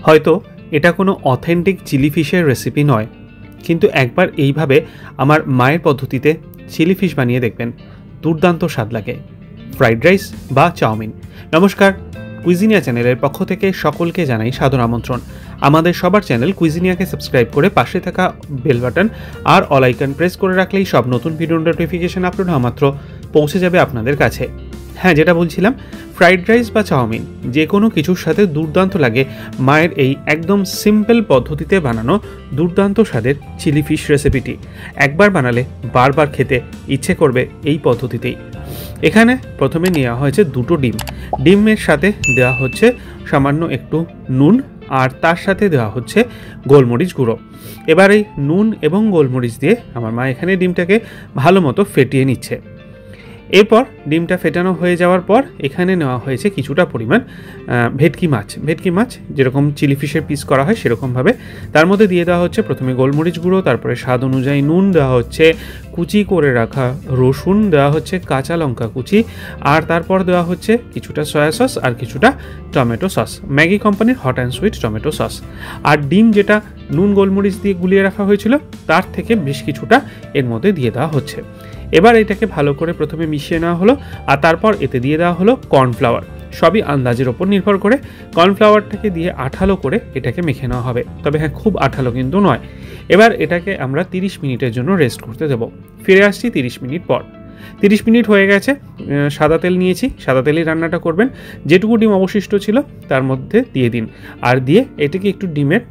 হয়তো এটা কোনো অথেন্টিক চিলি ফিশের রেসিপি নয়, কিন্তু একবার এইভাবে আমার মায়ের পদ্ধতিতে চিলি ফিশ বানিয়ে দেখবেন, দুর্দান্ত স্বাদ লাগে। ফ্রাইড রাইস বা চাউমিন। নমস্কার, কুইজিনিয়া চ্যানেলের পক্ষ থেকে সকলকে জানাই সাদর আমন্ত্রণ। আমাদের সবার চ্যানেল কুইজিনিয়াকে সাবস্ক্রাইব করে পাশে থাকা বেল বাটন আর অল আইকন প্রেস করে রাখলেই সব নতুন ভিডিও নোটিফিকেশন আপলোড হওয়া মাত্র পৌঁছে যাবে আপনাদের কাছে। হ্যাঁ, যেটা বলছিলাম, ফ্রাইড রাইস বা চাউমিন যে কোনো কিছুর সাথে দুর্দান্ত লাগে মায়ের এই একদম সিম্পল পদ্ধতিতে বানানো দুর্দান্ত স্বাদের চিলি ফিশ রেসিপিটি। একবার বানালে বারবার খেতে ইচ্ছে করবে এই পদ্ধতিতেই। এখানে প্রথমে নেওয়া হয়েছে দুটো ডিম। ডিমের সাথে দেওয়া হচ্ছে সামান্য একটু নুন, আর তার সাথে দেওয়া হচ্ছে গোলমরিচ গুঁড়ো। এবার এই নুন এবং গোলমরিচ দিয়ে আমার মা এখানে ডিমটাকে ভালো মতো ফেটিয়ে নিচ্ছে। এরপর ডিমটা ফেটানো হয়ে যাওয়ার পর এখানে নেওয়া হয়েছে কিছুটা পরিমাণ ভেটকি মাছ যেরকম চিলি ফিশের পিস করা হয় সেরকমভাবে। তার মধ্যে দিয়ে দেওয়া হচ্ছে প্রথমে গোলমরিচ গুঁড়ো, তারপরে স্বাদ অনুযায়ী নুন দেওয়া হচ্ছে, কুচি করে রাখা রসুন দেওয়া হচ্ছে, কাঁচা লঙ্কা কুচি, আর তারপর দেওয়া হচ্ছে কিছুটা সয়া সস আর কিছুটা টমেটো সস, ম্যাগি কোম্পানির hot and sweet tomato sauce. আর ডিম যেটা নুন গোলমরিচ দিয়ে গুলিয়ে রাখা হয়েছিল তার থেকে বেশ কিছুটা এর মধ্যে দিয়ে দেওয়া হচ্ছে। এবার এটাকে ভালো করে প্রথমে মিশিয়ে নেওয়া হলো, আর তারপর এতে দিয়ে দেওয়া হলো কর্নফ্লাওয়ার। সবই আন্দাজের ওপর নির্ভর করে কর্নফ্লাওয়ারটাকে দিয়ে আঠালো করে এটাকে মেখে নেওয়া হবে, তবে হ্যাঁ, খুব আঠালো কিন্তু নয়। এবার এটাকে আমরা 30 মিনিটের জন্য রেস্ট করতে দেবো। ফিরে আসছি 30 মিনিট পর। 30 মিনিট হয়ে গেছে। সাদা তেল নিয়েছি, সাদা তেলেই রান্নাটা করবেন। যেটুকু ডিম অবশিষ্ট ছিল তার মধ্যে দিয়ে দিন, আর দিয়ে এটাকে একটু ডিমের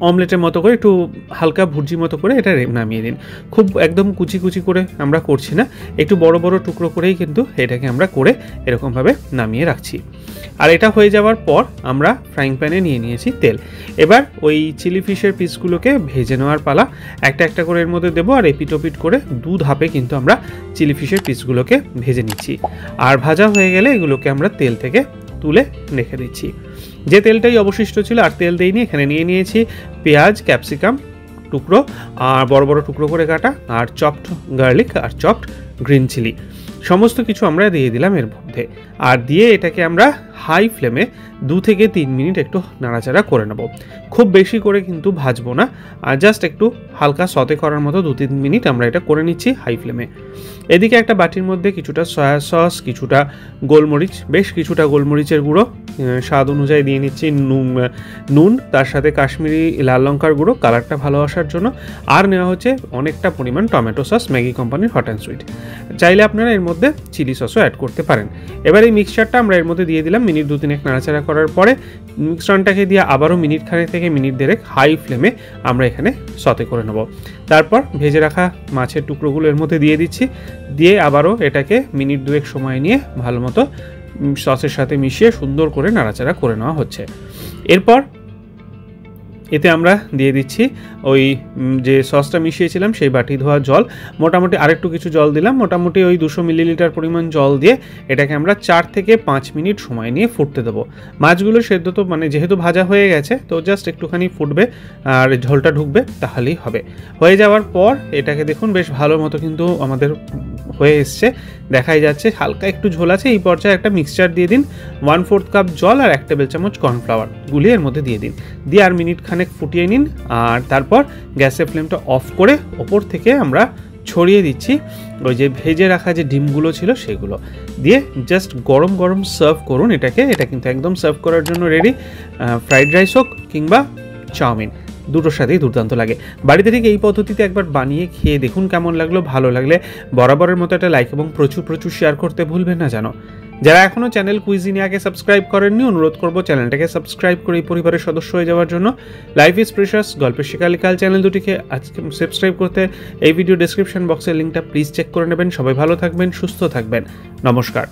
অমলেটের মতো করে একটু হালকা ভুর্জি মতো করে এটা নামিয়ে দিন। খুব একদম কুচি কুচি করে আমরা করছি না, একটু বড় বড় টুকরো করেই কিন্তু এটাকে আমরা করে এরকমভাবে নামিয়ে রাখছি। আর এটা হয়ে যাওয়ার পর আমরা ফ্রাইং প্যানে নিয়ে নিয়েছি তেল। এবার ওই চিলি ফিশের পিসগুলোকে ভেজে নেওয়ার পালা। একটা একটা করে এর মধ্যে দেবো, আর এপিটোপিট করে দু ধাপে কিন্তু আমরা চিলি ফিশের পিসগুলোকে ভেজে নিচ্ছি। আর ভাজা হয়ে গেলে এগুলোকে আমরা তেল থেকে তুলে রেখে দিচ্ছি। যে তেলটাই অবশিষ্ট ছিল আর তেল দেইনি, এখানে নিয়ে নিয়েছি পেঁয়াজ, ক্যাপসিকাম টুকরো আর বড় বড় টুকরো করে কাটা, আর চপড গার্লিক আর চপড গ্রিন চিলি সমস্ত কিছু আমরা দিয়ে দিলাম এর মধ্যে। আর দিয়ে এটাকে আমরা হাই ফ্লেমে 2 থেকে 3 মিনিট একটু নাড়াচাড়া করে নেব। খুব বেশি করে কিন্তু ভাজবো না, আর জাস্ট একটু হালকা সতে করার মতো 2-3 মিনিট আমরা এটা করে নিচ্ছি হাই ফ্লেমে। এদিকে একটা বাটির মধ্যে কিছুটা সয়া সস, কিছুটা গোলমরিচ, বেশ কিছুটা গোলমরিচের গুঁড়ো, স্বাদ অনুযায়ী দিয়ে নিচ্ছি নুন, তার সাথে কাশ্মীরি লাল লঙ্কার গুঁড়ো কালারটা ভালো আসার জন্য, আর নেওয়া হচ্ছে অনেকটা পরিমাণ টমেটো সস, ম্যাগি কোম্পানির হট অ্যান্ড সুইট। চাইলে আপনারা এর মধ্যে চিলি সসও অ্যাড করতে পারেন। এবার এই মিক্সচারটা আমরা এর মধ্যে দিয়ে দিলাম। মিনিট 2-3 নাড়াচাড়া করার পরে মিক্সচারটাকে দিয়ে আবারও মিনিট খানেক থেকে মিনিট 1.5 হাই ফ্লেমে আমরা এখানে সতে করে নেব। তারপর ভেজে রাখা মাছের টুকরোগুলো এর মধ্যে দিয়ে দিচ্ছি, দিয়ে আবারও এটাকে মিনিট 2 সময় নিয়ে ভালো মতো সসের সাথে মিশিয়ে সুন্দর করে নাড়াচাড়া করে নেওয়া হচ্ছে। এরপর এতে আমরা দিয়ে দিচ্ছি ওই যে সসটা মিশিয়েছিলাম সেই বাটি ধোয়া জল, মোটামুটি আরেকটু কিছু জল দিলাম, মোটামুটি ওই 200 মিলিলিটার পরিমাণ জল দিয়ে এটাকে আমরা 4 থেকে 5 মিনিট সময় নিয়ে ফুটতে দেবো। মাছগুলো সেদ্ধ তো যেহেতু ভাজা হয়ে গেছে, তো জাস্ট একটুখানি ফুটবে আর ঝোলটা ঢুকবে, তাহলেই হবে। হয়ে যাওয়ার পর এটাকে দেখুন বেশ ভালো মতো কিন্তু আমাদের হয়ে এসছে, দেখাই যাচ্ছে হালকা একটু ঝোল আছে। এই পর্যায়ে একটা মিক্সচার দিয়ে দিন, 1/4 কাপ জল আর 1 টেবিল চামচ কর্নফ্লাওয়ার গুলিয়ে এর মধ্যে দিয়ে দিন, দিয়ে আর মিনিট খানেক ফুটিয়ে নিন। আর তারপর গ্যাসের ফ্লেমটা অফ করে ওপর থেকে আমরা ছড়িয়ে দিচ্ছি ওই যে ভেজে রাখা যে ডিমগুলো ছিল সেগুলো দিয়ে জাস্ট গরম গরম সার্ভ করুন এটাকে। এটা কিন্তু একদম সার্ভ করার জন্য রেডি। ফ্রাইড রাইস হোক কিংবা চাউমিন, দুটোর সাথেই দুর্দান্ত লাগে। বাড়িতে ঠিক এই পদ্ধতিতে একবার বানিয়ে খেয়ে দেখুন কেমন লাগলো। ভালো লাগলে বরাবরের মতো একটা লাইক এবং প্রচুর প্রচুর শেয়ার করতে ভুলবেন না জানো। যারা এখনও চ্যানেল কুইজিনিয়াকে সাবস্ক্রাইব করেননি, অনুরোধ করবো চ্যানেলটাকে সাবস্ক্রাইব করে এই পরিবারের সদস্য হয়ে যাওয়ার জন্য। লাইফ ইজ প্রিশাস, গল্পের শিকালিকাল চ্যানেল দুটিকে আজকে সাবস্ক্রাইব করতে এই ভিডিও ডেসক্রিপশন বক্সের লিঙ্কটা প্লিজ চেক করে নেবেন। সবাই ভালো থাকবেন, সুস্থ থাকবেন। নমস্কার।